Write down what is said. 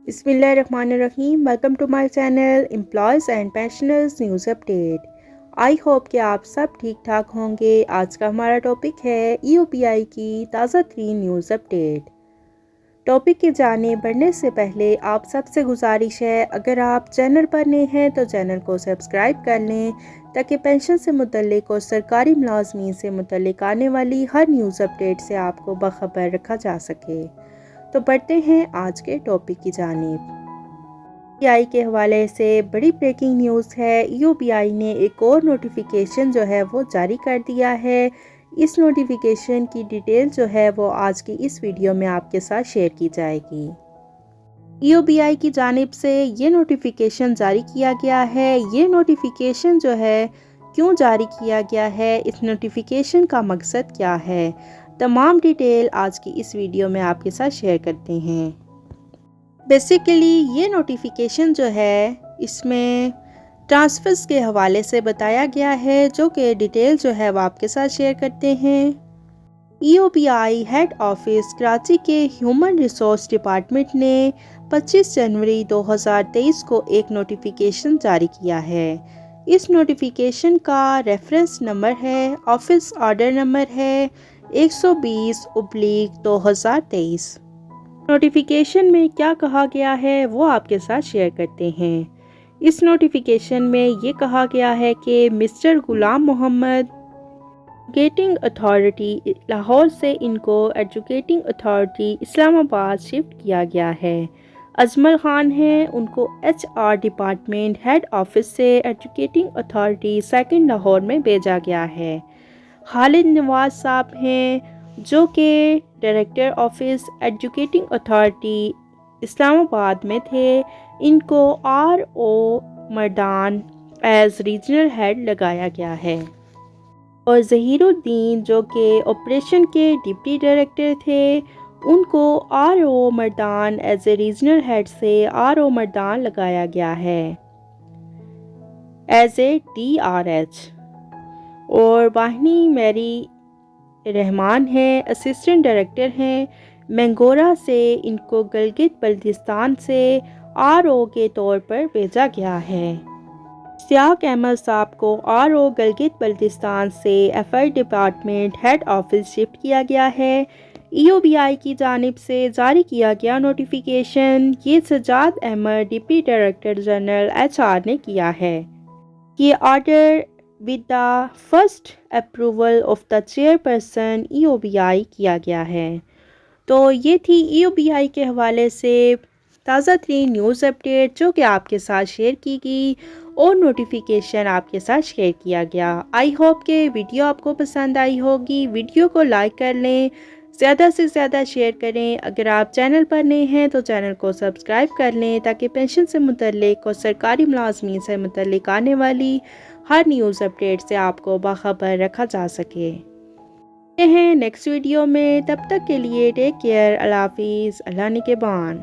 بسم اللہ الرحمن الرحیم. Welcome to my channel employees and pensioners news update. I hope کہ آپ سب ٹھیک ٹھاک ہوں گے. آج کا ہمارا ٹاپک ہے ای او پی آئی کی تازہ ترین نیوز اپڈیٹ. ٹاپک کی جانب بڑھنے سے پہلے آپ سب سے گزارش ہے، اگر آپ چینل پر نئے ہیں تو چینل کو سبسکرائب کر لیں تاکہ پینشن سے متعلق اور سرکاری ملازمین سے متعلق آنے والی ہر نیوز اپڈیٹ سے آپ کو باخبر رکھا جا سکے. تو بڑھتے ہیں آج کے ٹاپک کی جانب. پی آئی کے حوالے سے بڑی بریکنگ نیوز ہے. ای او پی آئی نے ایک اور نوٹیفیکیشن جو ہے وہ جاری کر دیا ہے. اس نوٹیفیکیشن کی ڈیٹیل جو ہے وہ آج کی اس ویڈیو میں آپ کے ساتھ شیئر کی جائے گی. ای او پی آئی کی جانب سے یہ نوٹیفیکیشن جاری کیا گیا ہے. یہ نوٹیفیکیشن جو ہے کیوں جاری کیا گیا ہے، اس نوٹیفیکیشن کا مقصد کیا ہے، تمام ڈیٹیل آج کی اس ویڈیو میں آپ کے ساتھ شیئر کرتے ہیں. بیسیکلی یہ نوٹیفیکیشن جو ہے اس میں ٹرانسفرز کے حوالے سے بتایا گیا ہے، جو کہ ڈیٹیل جو ہے وہ آپ کے ساتھ شیئر کرتے ہیں. ای O B I had office Karachi کے ہیومن ریسورس ڈپارٹمنٹ نے 25 جنوری 2023 کو ایک نوٹیفیکیشن جاری کیا ہے. اس نوٹیفیکیشن کا ریفرنس نمبر ہے، آفس آرڈر نمبر ہے 120/2023. نوٹیفیکیشن میں کیا کہا گیا ہے وہ آپ کے ساتھ شیئر کرتے ہیں. اس نوٹیفیکیشن میں یہ کہا گیا ہے کہ مسٹر غلام محمد ایجوکیٹنگ اتھارٹی لاہور سے ان کو ایجوکیٹنگ اتھارٹی اسلام آباد شفٹ کیا گیا ہے. اجمل خان ہیں، ان کو H R department head office سے ایجوکیٹنگ اتھارٹی سیکنڈ لاہور میں بھیجا گیا ہے. خالد نواز صاحب ہیں جو کہ ڈائریکٹر آفس ایجوکیٹنگ اتھارٹی اسلام آباد میں تھے، ان کو R O Mardan as regional head لگایا گیا ہے. اور ظہیر الدین جو کہ آپریشن کے ڈپٹی ڈائریکٹر تھے، ان کو R O Mardan as a regional head سے آر او مردان لگایا گیا ہے as a D R H. اور واہنی میری رحمان ہیں، اسسٹنٹ ڈائریکٹر ہیں مینگورا سے، ان کو گلگت بلتستان سے آر او کے طور پر بھیجا گیا ہے. اشتیاق احمد صاحب کو آر او گلگت بلتستان سے ایف آئی ڈپارٹمنٹ ہیڈ آفس شفٹ کیا گیا ہے. ای او پی آئی کی جانب سے جاری کیا گیا نوٹیفیکیشن یہ Sajjad Ahmad deputy director general H R نے کیا ہے. یہ order with the first approval of the chairperson E O B I کیا گیا ہے. تو یہ تھی ای او پی آئی کے حوالے سے تازہ ترین نیوز اپڈیٹ جو کہ آپ کے ساتھ شیئر کی گئی اور نوٹیفیکیشن آپ کے ساتھ شیئر کیا گیا. آئی ہوپ کہ ویڈیو آپ کو پسند آئی ہوگی. ویڈیو کو لائک کر لیں، زیادہ سے زیادہ شیئر کریں. اگر آپ چینل پر نئے ہیں تو چینل کو سبسکرائب کر لیں تاکہ پینشن سے متعلق اور سرکاری ملازمین سے متعلق آنے والی ہر نیوز اپڈیٹ سے آپ کو باخبر رکھا جا سکے. ملتے ہیں نیکسٹ ویڈیو میں، تب تک کے لیے ٹیک کیئر. اللہ حافظ. اللہ نگہبان.